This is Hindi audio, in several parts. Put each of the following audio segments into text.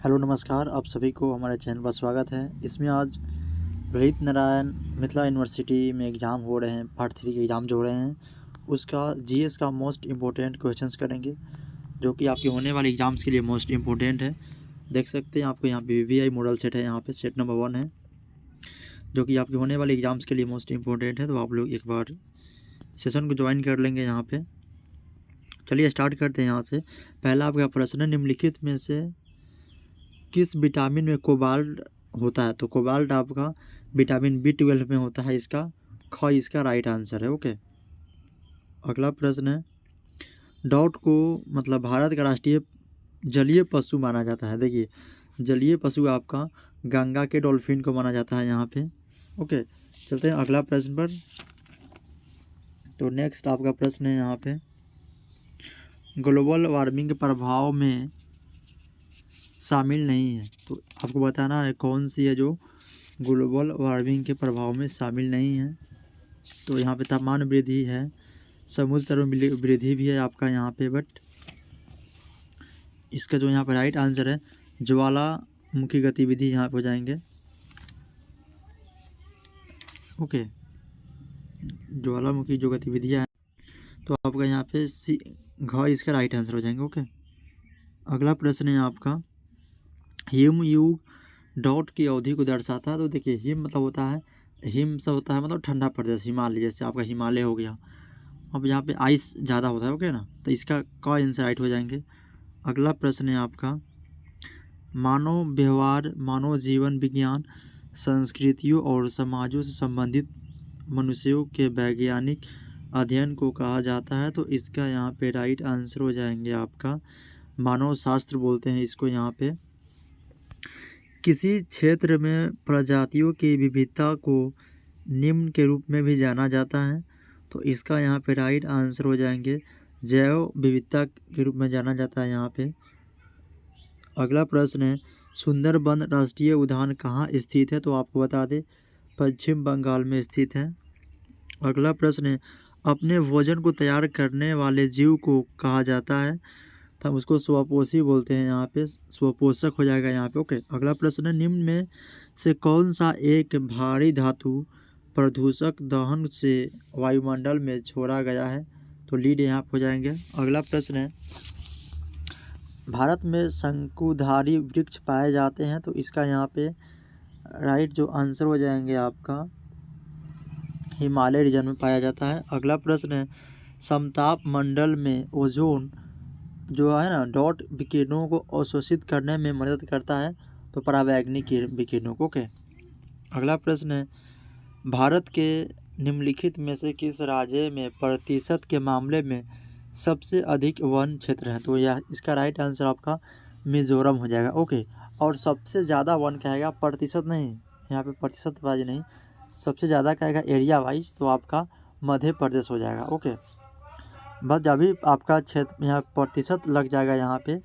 हेलो नमस्कार, आप सभी को हमारे चैनल पर स्वागत है। इसमें आज ललित नारायण मिथिला यूनिवर्सिटी में एग्ज़ाम हो रहे हैं, पार्ट 3 के एग्ज़ाम जो हो रहे हैं, उसका जीएस का मोस्ट इम्पोर्टेंट क्वेश्चंस करेंगे, जो कि आपके होने वाले एग्ज़ाम्स के लिए मोस्ट इम्पोर्टेंट है। देख सकते हैं आपको यहाँ पे वीवीआई मॉडल सेट है, यहाँ पे सेट नंबर 1 है, जो कि आपके होने वाले एग्ज़ाम्स के लिए मोस्ट इम्पोर्टेंट है। तो आप लोग एक बार सेशन को ज्वाइन कर लेंगे यहाँ पे। चलिए स्टार्ट करते हैं यहाँ से। पहला आपका प्रश्न है, निम्नलिखित में से किस विटामिन में कोबाल्ट होता है? तो कोबाल्ट आपका विटामिन B12 में होता है। इसका राइट आंसर है। ओके, अगला प्रश्न है, डॉट को मतलब भारत का राष्ट्रीय जलीय पशु माना जाता है। देखिए, जलीय पशु आपका गंगा के डॉल्फिन को माना जाता है यहाँ पे। ओके, चलते हैं अगला प्रश्न पर। तो नेक्स्ट आपका प्रश्न है यहाँ पे, ग्लोबल वार्मिंग के प्रभाव में शामिल नहीं है। तो आपको बताना है कौन सी है जो ग्लोबल वार्मिंग के प्रभाव में शामिल नहीं है। तो यहाँ पे तापमान वृद्धि है, समुद्र तल में वृद्धि भी है आपका यहाँ पे, बट इसका जो यहाँ पे राइट आंसर है ज्वालामुखी गतिविधि यहाँ पे हो जाएंगे। ओके, ज्वालामुखी जो गतिविधियाँ हैं, तो आपका यहाँ पे इसका राइट आंसर हो जाएंगे। ओके, अगला प्रश्न है आपका, हिम युग डॉट की अवधि को दर्शाता है। तो देखिए, हिम मतलब होता है, हिम से होता है मतलब ठंडा प्रदेश, हिमालय, जैसे आपका हिमालय हो गया। अब यहाँ पे आइस ज़्यादा होता है। ओके ना, तो इसका आंसर राइट हो जाएंगे। अगला प्रश्न है आपका, मानव व्यवहार, मानव जीवन विज्ञान, संस्कृतियों और समाजों से संबंधित मनुष्यों के वैज्ञानिक अध्ययन को कहा जाता है। तो इसका यहाँ पे राइट आंसर हो जाएंगे आपका मानव शास्त्र बोलते हैं इसको। यहाँ पे किसी क्षेत्र में प्रजातियों की विविधता को निम्न के रूप में भी जाना जाता है। तो इसका यहाँ पे राइट आंसर हो जाएंगे जैव विविधता के रूप में जाना जाता है यहाँ पे। अगला प्रश्न है, सुंदरबन राष्ट्रीय उद्यान कहाँ स्थित है? तो आपको बता दें, पश्चिम बंगाल में स्थित है। अगला प्रश्न है, अपने भोजन को तैयार करने वाले जीव को कहा जाता है? तो हम उसको स्वपोषी बोलते हैं, यहाँ पे स्वपोषक हो जाएगा यहाँ पे। ओके, अगला प्रश्न है, निम्न में से कौन सा एक भारी धातु प्रदूषक दहन से वायुमंडल में छोड़ा गया है? तो लीड यहाँ पे हो जाएंगे। अगला प्रश्न है, भारत में शंकुधारी वृक्ष पाए जाते हैं। तो इसका यहाँ पे राइट जो आंसर हो जाएंगे आपका हिमालय रीजन में पाया जाता है। अगला प्रश्न है, समताप मंडल में ओजोन जो है ना डॉट विकिरणों को अवशोषित करने में मदद करता है। तो परावैंगनिक विकिरणों को। ओके, अगला प्रश्न है, भारत के निम्नलिखित में से किस राज्य में प्रतिशत के मामले में सबसे अधिक वन क्षेत्र है? तो यह इसका राइट आंसर आपका मिजोरम हो जाएगा। ओके, और सबसे ज़्यादा वन कहेगा, प्रतिशत नहीं, यहाँ पे प्रतिशत वाइज नहीं, सबसे ज़्यादा कहेगा एरिया वाइज, तो आपका मध्य प्रदेश हो जाएगा। ओके, बस जब भी आपका क्षेत्र यहाँ प्रतिशत लग जाएगा यहाँ पे,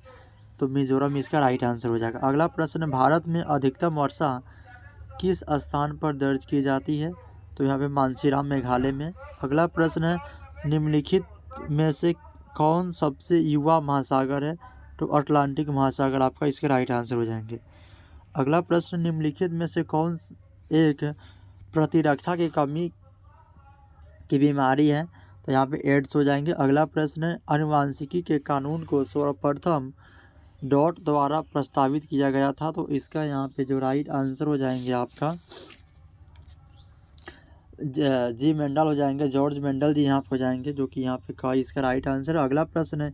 तो मिजोरम इसका राइट आंसर हो जाएगा। अगला प्रश्न, भारत में अधिकतम वर्षा किस स्थान पर दर्ज की जाती है? तो यहाँ पे मानसीराम मेघालय में। अगला प्रश्न है, निम्नलिखित में से कौन सबसे युवा महासागर है? तो अटलांटिक महासागर आपका इसके राइट आंसर हो जाएंगे। अगला प्रश्न, निम्नलिखित में से कौन एक प्रतिरक्षा की कमी की बीमारी है? तो यहाँ पे एड्स हो जाएंगे। अगला प्रश्न है, आनुवांशिकी के कानून को सर्वप्रथम डॉट द्वारा प्रस्तावित किया गया था। तो इसका यहाँ पे जो राइट आंसर हो जाएंगे आपका जी मेंडल हो जाएंगे, जॉर्ज मेंडल जी यहाँ पे हो जाएंगे, जो कि यहाँ पे इसका राइट आंसर है। अगला प्रश्न है,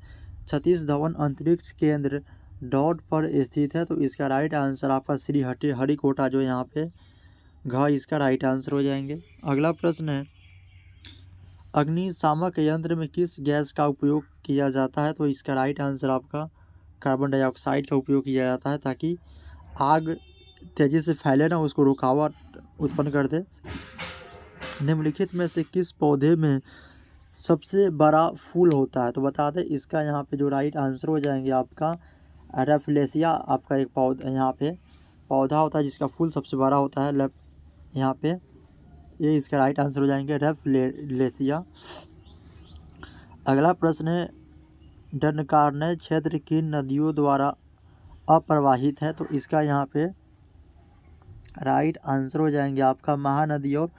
सतीश धवन अंतरिक्ष केंद्र डॉट पर स्थित है। तो इसका राइट आंसर आपका श्री हरिकोटा जो यहाँ पे इसका राइट आंसर हो जाएंगे। अगला प्रश्न है, अग्निशामक यंत्र में किस गैस का उपयोग किया जाता है? तो इसका राइट आंसर आपका कार्बन डाइऑक्साइड का उपयोग किया जाता है, ताकि आग तेज़ी से फैले ना, उसको रुकावट उत्पन्न कर दे। निम्नलिखित में से किस पौधे में सबसे बड़ा फूल होता है? तो बता दें, इसका यहाँ पे जो राइट आंसर हो जाएंगे आपका रेफलेसिया, आपका एक पौधा यहाँ पे पौधा होता है जिसका फूल सबसे बड़ा होता है यहाँ पे, ये इसका राइट आंसर हो जाएंगे रेफलेसिया। अगला प्रश्न है, डनकारनय क्षेत्र किन नदियों द्वारा अप्रवाहित है, तो इसका यहाँ पे राइट आंसर हो जाएंगे आपका महानदी और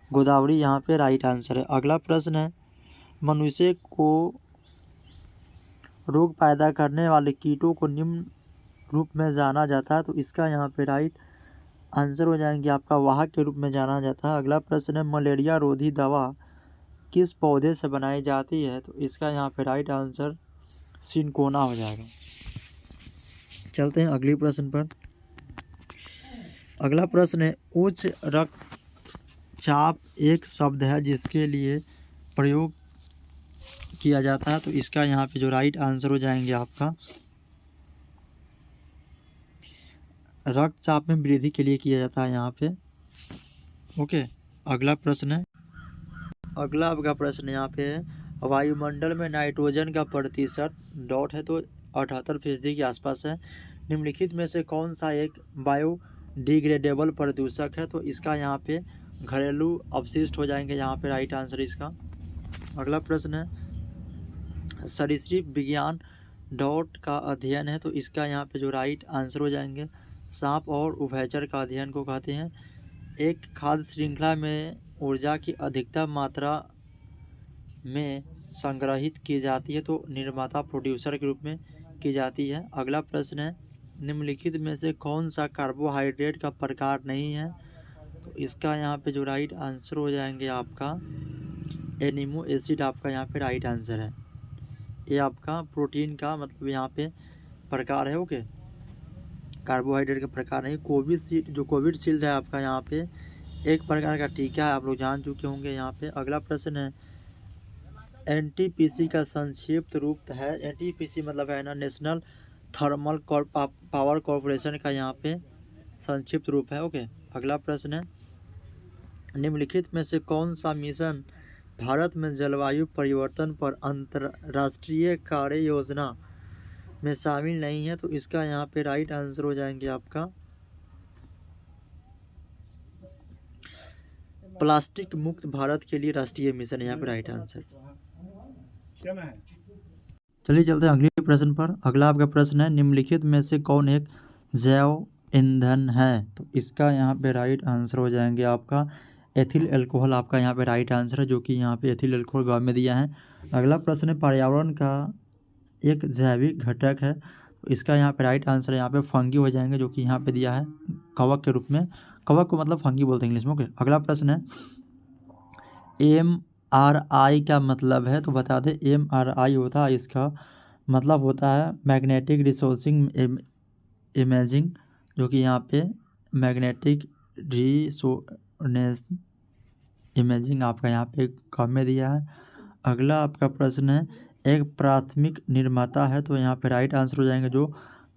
गोदावरी यहाँ पे राइट आंसर है। अगला प्रश्न है, मनुष्य को रोग पैदा करने वाले कीटों को निम्न रूप में जाना जाता है, तो इसका यहाँ पे राइट आंसर हो जाएंगे आपका वाहक के रूप में जाना जाता है। अगला प्रश्न है, मलेरिया रोधी दवा किस पौधे से बनाई जाती है, तो इसका यहाँ पे राइट आंसर सिनकोना हो जाएगा। चलते हैं अगले प्रश्न पर। अगला प्रश्न है, उच्च रक्तचाप एक शब्द है जिसके लिए प्रयोग किया जाता है, तो इसका यहाँ पे जो राइट आंसर हो जाएंगे आपका रक्तचाप में वृद्धि के लिए किया जाता है यहाँ पे। ओके, अगला प्रश्न है, अगला आपका प्रश्न यहाँ पे है, वायुमंडल में नाइट्रोजन का प्रतिशत डॉट है तो 78% के आसपास है। निम्नलिखित में से कौन सा एक बायोडिग्रेडेबल प्रदूषक है, तो इसका यहाँ पे घरेलू अपशिष्ट हो जाएंगे यहाँ पे राइट आंसर इसका। अगला प्रश्न है, सरीसृप विज्ञान डॉट का अध्ययन है, तो इसका यहाँ पे जो राइट आंसर हो जाएंगे सांप और उभयचर का अध्ययन को कहते हैं। एक खाद्य श्रृंखला में ऊर्जा की अधिकतम मात्रा में संग्रहित की जाती है, तो निर्माता प्रोड्यूसर के रूप में की जाती है। अगला प्रश्न है, निम्नलिखित में से कौन सा कार्बोहाइड्रेट का प्रकार नहीं है, तो इसका यहाँ पे जो राइट आंसर हो जाएंगे आपका एनिमो एसिड आपका यहाँ पे राइट आंसर है। ये आपका प्रोटीन का मतलब यहाँ पे प्रकार है। ओके, कार्बोहाइड्रेट का प्रकार नहीं। कोविशील्ड जो कोविशील्ड है आपका यहाँ पे एक प्रकार का टीका है, आप लोग जान चुके होंगे यहाँ पे। अगला प्रश्न है, एनटीपीसी का संक्षिप्त रूप है, एनटीपीसी मतलब है ना नेशनल थर्मल पावर कॉरपोरेशन का यहाँ पे संक्षिप्त रूप है। ओके, अगला प्रश्न है, निम्नलिखित में से कौन सा मिशन भारत में जलवायु परिवर्तन पर अंतर्राष्ट्रीय कार्य योजना में शामिल नहीं है, तो इसका यहाँ पे राइट आंसर हो जाएंगे आपका प्लास्टिक मुक्त भारत के लिए राष्ट्रीय मिशन, यहाँ पे राइट आंसर। चलिए चलते हैं अगले प्रश्न पर। अगला आपका प्रश्न है, निम्नलिखित में से कौन एक जैव ईंधन है, तो इसका यहाँ पे राइट आंसर हो जाएंगे आपका एथिल अल्कोहल आपका यहाँ पे राइट आंसर है, जो कि यहाँ पे एथिल अल्कोहल गाँव में दिया है। अगला प्रश्न है, पर्यावरण का एक जैविक घटक है, तो इसका यहाँ पे राइट आंसर यहाँ पे फंगी हो जाएंगे, जो कि यहाँ पे दिया है कवक के रूप में। कवक को मतलब फंगी बोलते हैं इंग्लिश में। ओके, अगला प्रश्न है, MRI का मतलब है, तो बता दें MRI होता है इसका मतलब होता है मैग्नेटिक रिसोर्सिंग इमेजिंग, जो कि यहाँ पे मैग्नेटिक रिसोनेंस इमेजिंग आपका यहाँ पे कम में दिया है। अगला आपका प्रश्न है, एक प्राथमिक निर्माता है, तो यहाँ पे राइट आंसर हो जाएंगे जो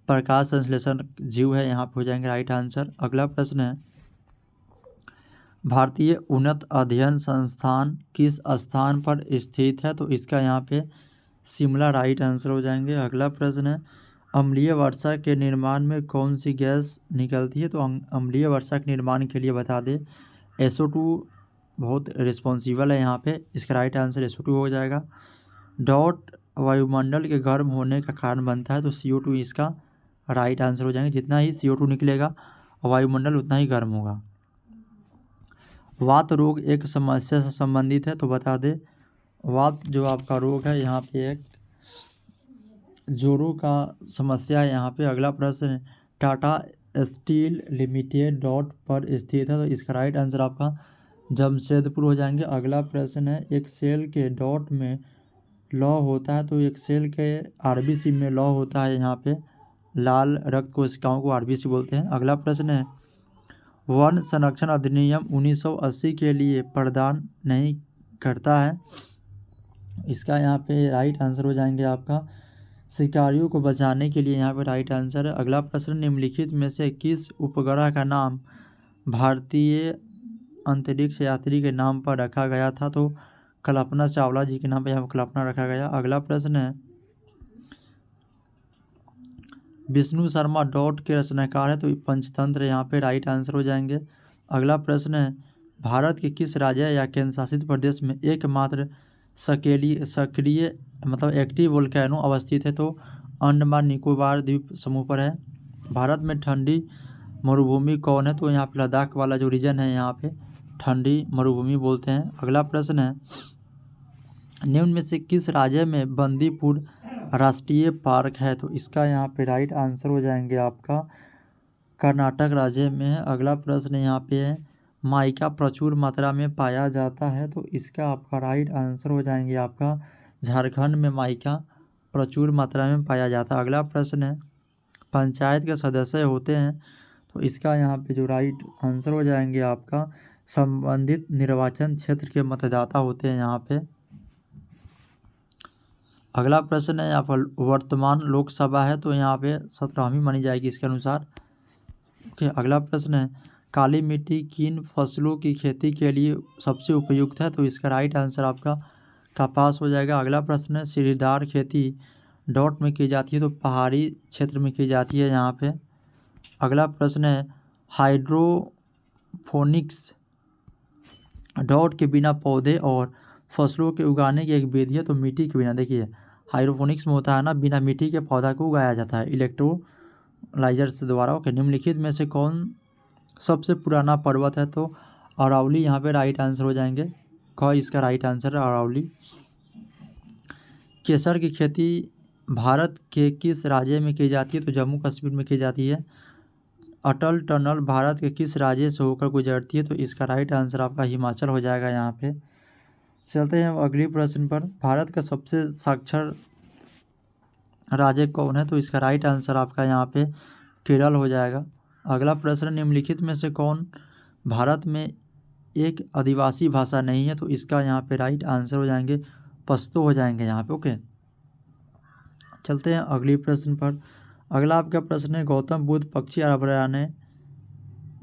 प्रकाश संश्लेषण जीव है, यहाँ पे हो जाएंगे राइट आंसर। अगला प्रश्न है, भारतीय उन्नत अध्ययन संस्थान किस स्थान पर स्थित है, तो इसका यहाँ पे शिमला राइट आंसर हो जाएंगे। अगला प्रश्न है, अम्लीय वर्षा के निर्माण में कौन सी गैस निकलती है, तो अम्लीय वर्षा के निर्माण के लिए बता दें SO2 बहुत रिस्पॉन्सिबल है यहाँ पे, इसका राइट आंसर SO2 हो जाएगा। डॉट वायुमंडल के गर्म होने का कारण बनता है, तो CO2 इसका राइट आंसर हो जाएंगे। जितना ही CO2 निकलेगा वायुमंडल उतना ही गर्म होगा। वात रोग एक समस्या से संबंधित है, तो बता दें वात जो आपका रोग है यहाँ पे एक जोड़ों का समस्या है यहाँ पे। अगला प्रश्न है, टाटा स्टील लिमिटेड डॉट पर स्थित है, तो इसका राइट आंसर आपका जमशेदपुर हो जाएंगे। अगला प्रश्न है, एक सेल के डॉट में लौ होता है, तो एक सेल के RBC में लौ होता है यहाँ पे लाल रक्त कोशिकाओं को RBC बोलते हैं। अगला प्रश्न है, वन संरक्षण अधिनियम 1980 के लिए प्रदान नहीं करता है, इसका यहाँ पे राइट आंसर हो जाएंगे आपका शिकारियों को बचाने के लिए, यहाँ पे राइट आंसर है। अगला प्रश्न, निम्नलिखित में से किस उपग्रह का नाम भारतीय अंतरिक्ष यात्री के नाम पर रखा गया था, तो कल्पना चावला जी के नाम पर यहाँ पर कल्पना रखा गया। अगला प्रश्न है, विष्णु शर्मा डॉट के रचनाकार है, तो पंचतंत्र यहाँ पे राइट आंसर हो जाएंगे। अगला प्रश्न है, भारत के किस राज्य या केंद्र शासित प्रदेश में एकमात्र सक्रिय मतलब एक्टिव वोल्केनो अवस्थित है, तो अंडमान निकोबार द्वीप समूह पर है। भारत में ठंडी मरुभूमि कौन है? तो यहाँ पे लद्दाख वाला जो रीजन है यहाँ पे ठंडी मरुभूमि बोलते हैं। अगला प्रश्न है, निम्न में से किस राज्य में बंदीपुर राष्ट्रीय पार्क है? तो इसका यहाँ पे राइट आंसर हो जाएंगे आपका कर्नाटक राज्य में है। अगला प्रश्न यहाँ पे है, माइका प्रचुर मात्रा में पाया जाता है? तो इसका आपका राइट आंसर हो जाएंगे आपका झारखंड में माइका प्रचुर मात्रा में पाया जाता है। अगला प्रश्न है, पंचायत के सदस्य होते हैं? तो इसका यहाँ पे जो राइट आंसर हो जाएंगे आपका संबंधित निर्वाचन क्षेत्र के मतदाता होते हैं यहाँ पे। अगला प्रश्न है, यहाँ पर वर्तमान लोकसभा है तो यहाँ पे 17वीं मानी जाएगी इसके अनुसार। ओके, अगला प्रश्न है, काली मिट्टी किन फसलों की खेती के लिए सबसे उपयुक्त है? तो इसका राइट आंसर आपका कपास हो जाएगा। अगला प्रश्न है, सीढ़ीदार खेती डॉट में की जाती है? तो पहाड़ी क्षेत्र में की जाती है यहाँ पे। अगला प्रश्न है, हाइड्रोफोनिक्स डॉट के बिना पौधे और फसलों के उगाने की एक विधि है? तो मिट्टी के बिना। देखिए हाइड्रोफोनिक्स में होता है ना, बिना मिट्टी के पौधा को उगाया जाता है इलेक्ट्रोलाइजर्स द्वारा। ओके, निम्नलिखित में से कौन सबसे पुराना पर्वत है? तो अरावली यहाँ पे राइट आंसर हो जाएंगे। इसका राइट आंसर है अरावली। केसर की खेती भारत के किस राज्य में की जाती है? तो जम्मू कश्मीर में की जाती है। अटल टनल भारत के किस राज्य से होकर गुजरती है? तो इसका राइट आंसर आपका हिमाचल हो जाएगा यहाँ पे। चलते हैं अगले प्रश्न पर, भारत का सबसे साक्षर राज्य कौन है? तो इसका राइट आंसर आपका यहाँ पे केरल हो जाएगा। अगला प्रश्न, निम्नलिखित में से कौन भारत में एक आदिवासी भाषा नहीं है? तो इसका यहाँ पे राइट आंसर हो जाएंगे पश्तो हो जाएंगे यहाँ पे। ओके, चलते हैं अगले प्रश्न पर। अगला आपका प्रश्न है, गौतम बुद्ध पक्षी अभयारण्य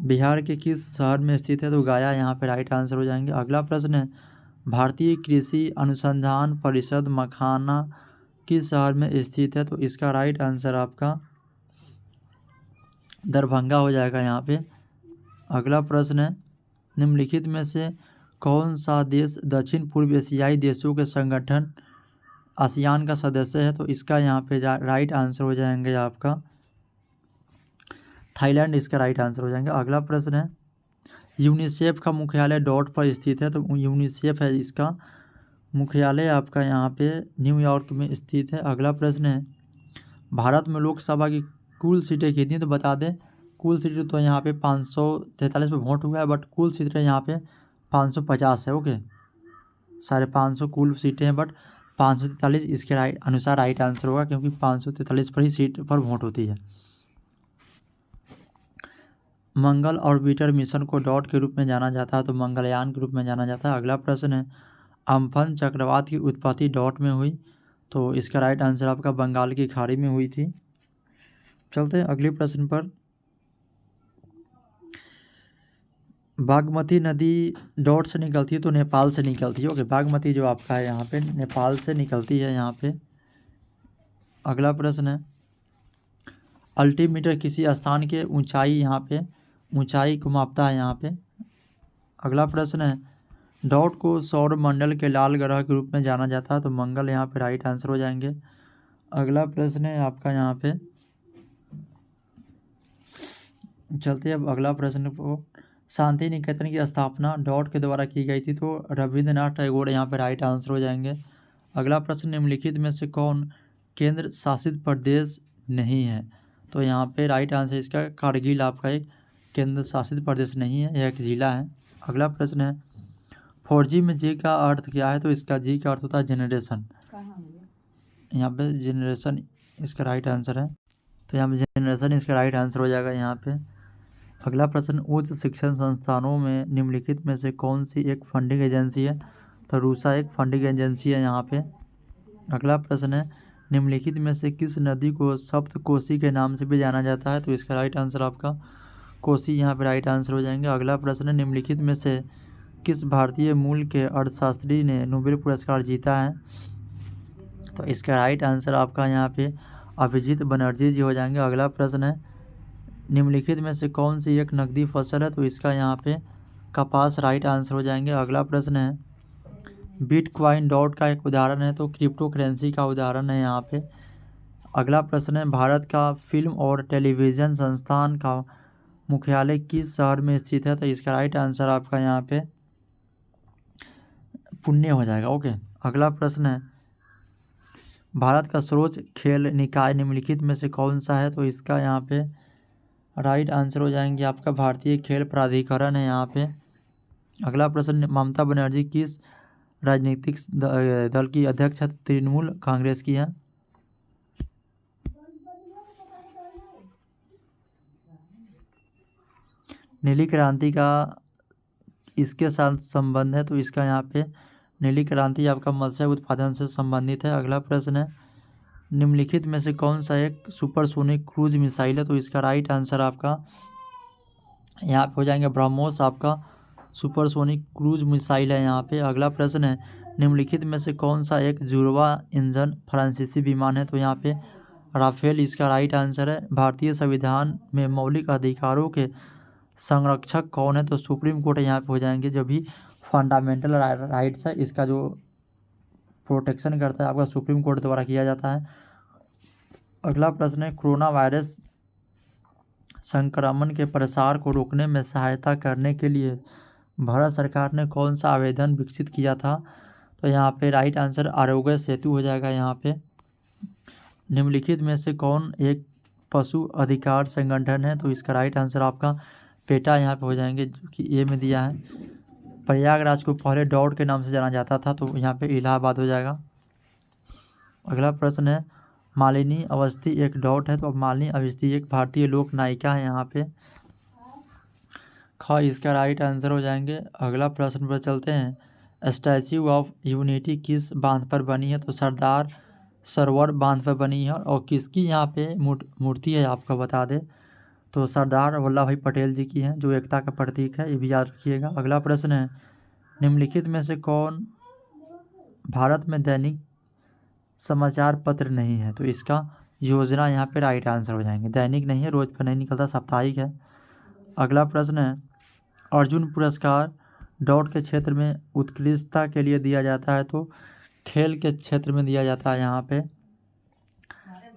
बिहार के किस शहर में स्थित है? तो गया यहाँ पे राइट आंसर हो जाएंगे। अगला प्रश्न है, भारतीय कृषि अनुसंधान परिषद मखाना किस शहर में स्थित है? तो इसका राइट आंसर आपका दरभंगा हो जाएगा यहाँ पे। अगला प्रश्न है, निम्नलिखित में से कौन सा देश दक्षिण पूर्व एशियाई देशों के संगठन आसियान का सदस्य है? तो इसका यहाँ पे राइट आंसर हो जाएंगे आपका थाईलैंड, इसका राइट आंसर हो जाएंगे। अगला प्रश्न है, यूनिसेफ का मुख्यालय डॉट पर स्थित है? तो यूनिसेफ है इसका मुख्यालय आपका यहाँ पे न्यूयॉर्क में स्थित है। अगला प्रश्न है, भारत में लोकसभा की कुल सीटें कितनी? तो बता दें, कुल सीटें तो यहाँ पे 543 पे वोट हुआ है, बट कुल सीटें यहाँ पे 550 है। ओके, 550 कुल सीटें हैं, बट 543 इसके अनुसार राइट आंसर होगा, क्योंकि 543 पर ही सीट पर वोट होती है। मंगल ऑर्बिटर मिशन को डॉट के रूप में जाना जाता है? तो मंगलयान के रूप में जाना जाता है। अगला प्रश्न है, अम्फन चक्रवात की उत्पत्ति डॉट में हुई? तो इसका राइट आंसर आपका बंगाल की खाड़ी में हुई थी। चलते हैं अगले प्रश्न पर, बागमती नदी डॉट से निकलती है? तो नेपाल से निकलती है। ओके, बागमती जो आपका है यहाँ पे नेपाल से निकलती है यहाँ पे। अगला प्रश्न है, अल्टीमीटर किसी स्थान के ऊंचाई यहाँ पे ऊंचाई को मापता है यहाँ पे। अगला प्रश्न है, डॉट को सौर मंडल के लाल ग्रह के रूप में जाना जाता है? तो मंगल यहाँ पे राइट आंसर हो जाएंगे। अगला प्रश्न है आपका यहाँ पे, चलते अब अगला प्रश्न को, शांति निकेतन की स्थापना डॉट के द्वारा की गई थी? तो रविंद्रनाथ टैगोर यहाँ पे राइट आंसर हो जाएंगे। अगला प्रश्न, निम्नलिखित में से कौन केंद्र शासित प्रदेश नहीं है? तो यहाँ पे राइट आंसर इसका कारगिल आपका एक केंद्र शासित प्रदेश नहीं है, यह एक जिला है। अगला प्रश्न है, 4G में जी का अर्थ क्या है? तो इसका जी का अर्थ होता है जनरेशन। यहाँ पे जनरेशन इसका राइट आंसर है, तो यहाँ पे जनरेशन इसका राइट आंसर हो जाएगा यहाँ पे। अगला प्रश्न, उच्च शिक्षण संस्थानों में निम्नलिखित में से कौन सी एक फंडिंग एजेंसी है? तो रूसा एक फंडिंग एजेंसी है यहाँ पे। अगला प्रश्न है, निम्नलिखित में से किस नदी को सप्तकोशी के नाम से भी जाना जाता है? तो इसका राइट आंसर आपका कोसी यहाँ पे राइट आंसर हो जाएंगे। अगला प्रश्न है, निम्नलिखित में से किस भारतीय मूल के अर्थशास्त्री ने नोबेल पुरस्कार जीता है? तो इसका राइट आंसर आपका यहाँ पे अभिजीत बनर्जी जी हो जाएंगे। अगला प्रश्न है, निम्नलिखित में से कौन सी एक नकदी फसल है? तो इसका यहाँ पे कपास राइट आंसर हो जाएंगे। अगला प्रश्न है, बिटकॉइन डॉट का एक उदाहरण है? तो क्रिप्टो करेंसी का उदाहरण है यहाँ पे। अगला प्रश्न है, भारत का फिल्म और टेलीविज़न संस्थान का मुख्यालय किस शहर में स्थित है? तो इसका राइट आंसर आपका यहाँ पे पुणे हो जाएगा। ओके, अगला प्रश्न है, भारत का सर्वोच्च खेल निकाय निम्नलिखित में से कौन सा है? तो इसका यहाँ पे राइट आंसर हो जाएंगे आपका भारतीय खेल प्राधिकरण है यहाँ पे। अगला प्रश्न, ममता बनर्जी किस राजनीतिक दल की अध्यक्ष है? तृणमूल कांग्रेस की है। नीली क्रांति का इसके साथ संबंध है? तो इसका यहाँ पे नीली क्रांति आपका मत्स्य उत्पादन से संबंधित है। अगला प्रश्न है, निम्नलिखित में से कौन सा एक सुपरसोनिक क्रूज मिसाइल है? तो इसका राइट आंसर आपका यहाँ पे हो जाएंगे ब्रह्मोस आपका सुपरसोनिक क्रूज मिसाइल है यहाँ पे। अगला प्रश्न है, निम्नलिखित में से कौन सा एक जुड़वा इंजन फ्रांसीसी विमान है? तो यहाँ पे राफेल इसका राइट आंसर है। भारतीय संविधान में मौलिक अधिकारों के संरक्षक कौन है? तो सुप्रीम कोर्ट यहाँ पे हो जाएंगे। जो भी फंडामेंटल राइट्स है इसका जो प्रोटेक्शन करता है आपका सुप्रीम कोर्ट द्वारा किया जाता है। अगला प्रश्न है, कोरोना वायरस संक्रमण के प्रसार को रोकने में सहायता करने के लिए भारत सरकार ने कौन सा आवेदन विकसित किया था? तो यहाँ पे राइट आंसर आरोग्य सेतु हो जाएगा यहाँ पे। निम्नलिखित में से कौन एक पशु अधिकार संगठन है? तो इसका राइट आंसर आपका पेटा यहाँ पे हो जाएंगे, जो कि ए में दिया है। प्रयागराज को पहले डॉट के नाम से जाना जाता था, तो यहाँ पे इलाहाबाद हो जाएगा। अगला प्रश्न है, मालिनी अवस्थी एक डॉट है, तो अब मालिनी अवस्थी एक भारतीय लोक नायिका है यहाँ पे। ख इसका राइट आंसर हो जाएंगे। अगला प्रश्न पर चलते हैं, स्टैच्यू ऑफ यूनिटी किस बांध पर बनी है? तो सरदार सरोवर बांध पर बनी है। और किसकी यहाँ पे मूर्ति है आपका बता दे, तो सरदार वल्लभ भाई पटेल जी की है, जो एकता का प्रतीक है, ये भी याद रखिएगा। अगला प्रश्न है, निम्नलिखित में से कौन भारत में दैनिक समाचार पत्र नहीं है? तो इसका योजना यहाँ पे राइट आंसर हो जाएंगे। दैनिक नहीं है, रोज पर नहीं निकलता, साप्ताहिक है। अगला प्रश्न है, अर्जुन पुरस्कार दौड़ के क्षेत्र में उत्कृष्टता के लिए दिया जाता है? तो खेल के क्षेत्र में दिया जाता है यहाँ पे।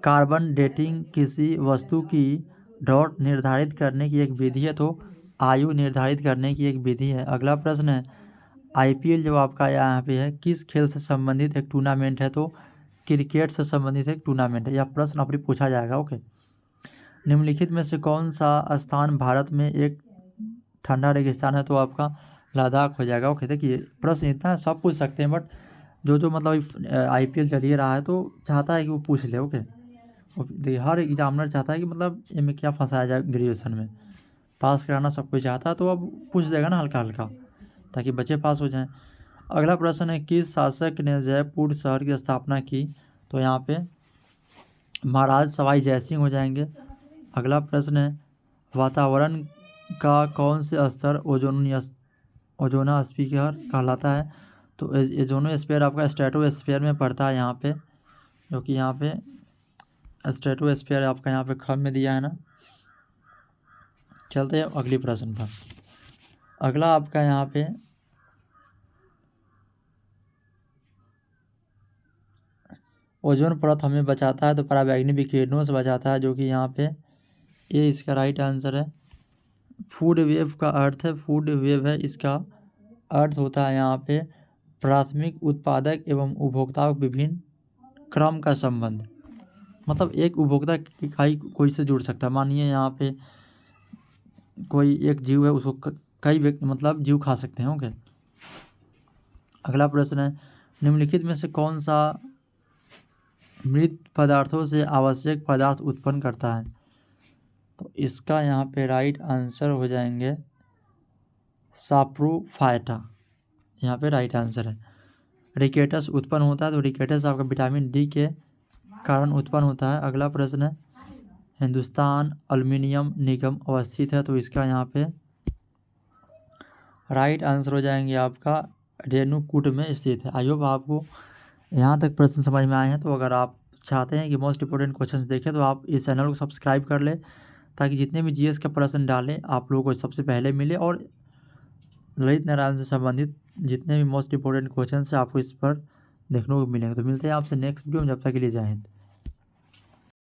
कार्बन डेटिंग किसी वस्तु की दौड़ निर्धारित करने की एक विधि है, तो आयु निर्धारित करने की एक विधि है। अगला प्रश्न है, आईपीएल जो आपका यहाँ पे है किस खेल से संबंधित एक टूर्नामेंट है? तो क्रिकेट से संबंधित एक टूर्नामेंट है। यह प्रश्न आपसे पूछा जाएगा। ओके, निम्नलिखित में से कौन सा स्थान भारत में एक ठंडा रेगिस्तान है? तो आपका लद्दाख हो जाएगा। ओके, देखिए प्रश्न इतना सब पूछ सकते हैं, बट जो मतलब आईपीएल चल ही रहा है तो चाहता है कि वो पूछ ले। ओके, देखिए हर एग्जामिनर चाहता है कि मतलब इनमें क्या फंसाया जाए, ग्रेजुएशन में पास कराना सब कोई चाहता है, तो अब पूछ देगा ना हल्का हल्का, ताकि बच्चे पास हो जाएं। अगला प्रश्न है, किस शासक ने जयपुर शहर की स्थापना की? तो यहाँ पे महाराज सवाई जयसिंह हो जाएंगे। अगला प्रश्न है, वातावरण का कौन से स्तर ओजोनोस्फीयर कहलाता है? तो ओजोनोस्फीयर आपका स्ट्रेटोस्फीयर में पड़ता है यहाँ पे, जो कि यहाँ पे स्ट्रेटोस्फीयर आपका यहाँ पे ख में दिया है ना। चलते हैं अगले प्रश्न पर। अगला आपका यहाँ पे ओजोन परत हमें बचाता है, तो पराबैंगनी विकिरणों से बचाता है, जो कि यहाँ पे ये इसका राइट आंसर है। फूड वेव का अर्थ है, फूड वेव है इसका अर्थ होता है यहाँ पे प्राथमिक उत्पादक एवं उपभोक्ता के विभिन्न क्रम का संबंध। मतलब एक उपभोक्ता इकाई कोई से जुड़ सकता है। मानिए यहाँ पे कोई एक जीव है, उसको कई व्यक्ति मतलब जीव खा सकते हैं। ओके, अगला प्रश्न है, निम्नलिखित में से कौन सा मृत पदार्थों से आवश्यक पदार्थ उत्पन्न करता है? तो इसका यहाँ पे राइट आंसर हो जाएंगे साप्रोफाइटा, यहाँ पे राइट आंसर है। रिकेटस उत्पन्न होता है, तो रिकेटस आपका विटामिन डी के कारण उत्पन्न होता है। अगला प्रश्न है, हिंदुस्तान एल्युमिनियम निगम अवस्थित है? तो इसका यहाँ पे राइट आंसर हो जाएंगे आपका रेणुकूट में स्थित है। आई होप आपको यहाँ तक प्रश्न समझ में आए हैं। तो अगर आप चाहते हैं कि मोस्ट इंपोर्टेंट क्वेश्चंस देखें, तो आप इस चैनल को सब्सक्राइब कर लें, ताकि जितने भी जीएस के प्रश्न डालें आप लोगों को सबसे पहले मिले, और ललित नारायण से संबंधित जितने भी मोस्ट इंपोर्टेंट क्वेश्चन है आपको इस पर देखने को मिलेंगे। तो मिलते हैं आपसे नेक्स्ट वीडियो में, जब तक के लिए जय हिंद।